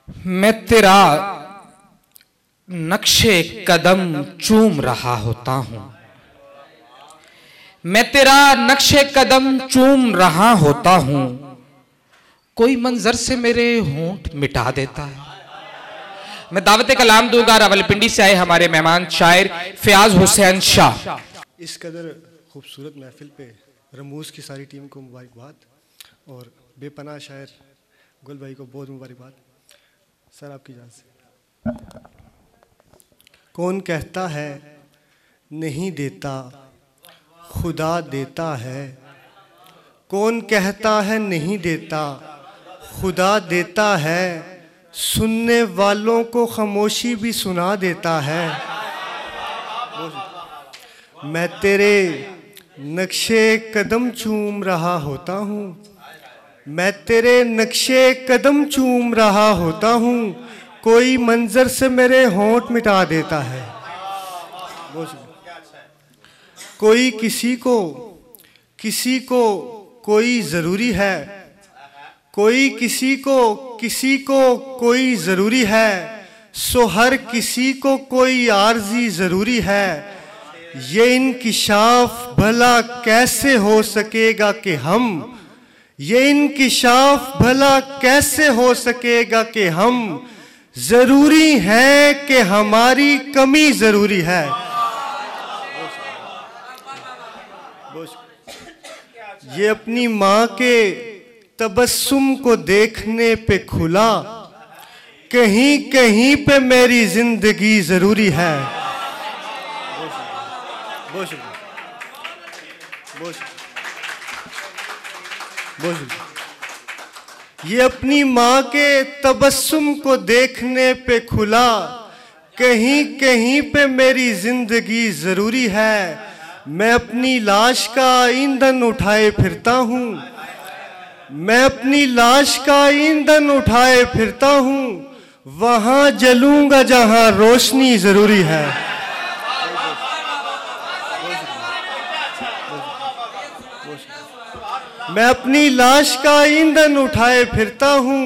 मैं तेरा नक्शे कदम चूम रहा होता हूं, मैं तेरा नक्शे कदम चूम रहा होता हूं, कोई मंजर से मेरे होंठ मिटा देता है। मैं दावत कलाम दूंगा रावलपिंडी से आए हमारे मेहमान शायर फयाज हुसैन शाह। इस कदर खूबसूरत महफिल पे रमूज की सारी टीम को मुबारकबाद और बेपनाह शायर गुल भाई को बहुत मुबारकबाद। सर आपकी जान से। कौन कहता है नहीं देता, खुदा देता है। कौन कहता है नहीं देता, खुदा देता है। सुनने वालों को खामोशी भी सुना देता है। मैं तेरे नक्शे कदम चूम रहा होता हूँ, मैं तेरे नक्शे कदम चूम रहा होता हूँ, कोई मंजर से मेरे होंठ मिटा देता है। कोई किसी को कोई ज़रूरी है, कोई किसी को कोई ज़रूरी है, सो हर किसी को कोई आर्जी ज़रूरी है। ये इंकिशाफ भला कैसे हो सकेगा कि हम, ये इंकिशाफ भला कैसे हो सकेगा कि हम, ज़रूरी है कि हमारी कमी ज़रूरी है। ये अपनी माँ के तबस्सुम को देखने पे खुला, कहीं कहीं पे मेरी जिंदगी ज़रूरी है। ये अपनी माँ के तबस्सुम को देखने पे खुला, कहीं कहीं पे मेरी जिंदगी ज़रूरी है। मैं अपनी लाश का ईंधन उठाए फिरता हूँ, मैं अपनी लाश का ईंधन उठाए फिरता हूँ, वहाँ जलूंगा जहाँ रोशनी ज़रूरी है। मैं अपनी लाश का ईंधन उठाए फिरता हूँ,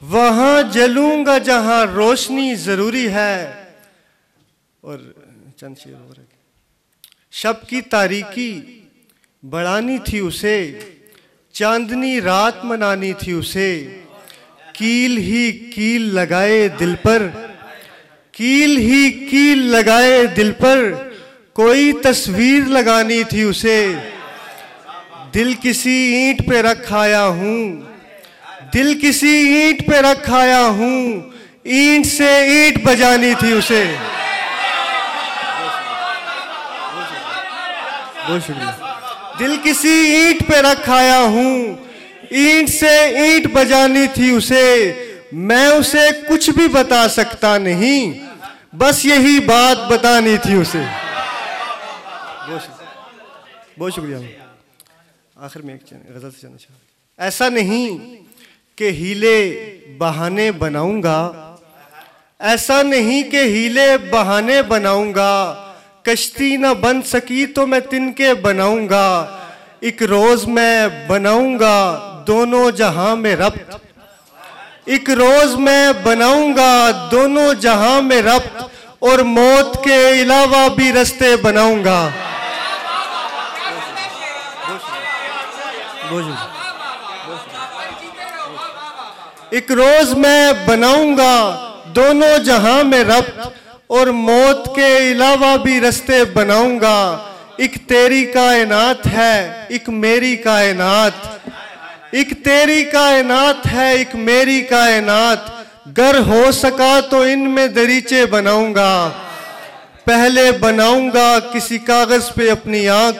वहाँ जलूंगा जहाँ रोशनी ज़रूरी है। और चंद शेर हो रहे। शब की तारीकी बढ़ानी थी उसे, चांदनी रात मनानी थी उसे, कील ही कील लगाए दिल पर, कील ही कील लगाए दिल पर, कोई तस्वीर लगानी थी उसे। दिल किसी ईंट पे रखाया हूँ, दिल किसी ईंट पे रखाया हूँ, ईंट से ईंट बजानी थी उसे। दिल किसी ईंट पे रखाया हूँ, ईंट से ईंट बजानी थी उसे। मैं उसे कुछ भी बता सकता नहीं, बस यही बात बतानी थी उसे। बहुत शुक्रिया। आखिर में एक गज़ल से जाना चाहूँगा। ऐसा नहीं कि हीले बहाने बनाऊंगा, ऐसा नहीं कि हीले बहाने बनाऊंगा, कश्ती न बन सकी तो मैं तिनके बनाऊंगा। एक रोज मैं बनाऊंगा दोनों जहां में रब्त, एक रोज मैं बनाऊंगा दोनों जहां में रब्त, और मौत के अलावा भी रास्ते बनाऊंगा। एक रोज मैं बनाऊंगा दोनों जहां में रब्त, और मौत के अलावा भी रास्ते बनाऊंगा। एक तेरी कायनात है, एक मेरी कायनात, एक तेरी कायनात है, एक मेरी कायनात, गर हो सका तो इनमें दरीचे बनाऊंगा। पहले बनाऊंगा किसी कागज पे अपनी आंख,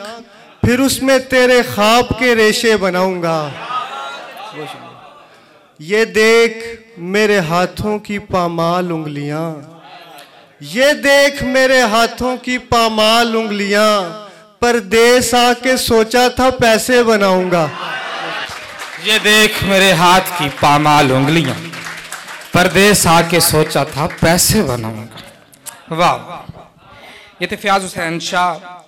फिर उसमें तेरे ख्वाब के रेशे बनाऊंगा। ये देख मेरे हाथों की पामाल उंगलियां, ये देख मेरे हाथों की पामाल उंगलियां, परदेस आके सोचा था पैसे बनाऊंगा। ये देख मेरे हाथ की पामाल उंगलियां, परदेस आके सोचा था पैसे बनाऊंगा। वाह, ये थे फयाज हुसैन शाह।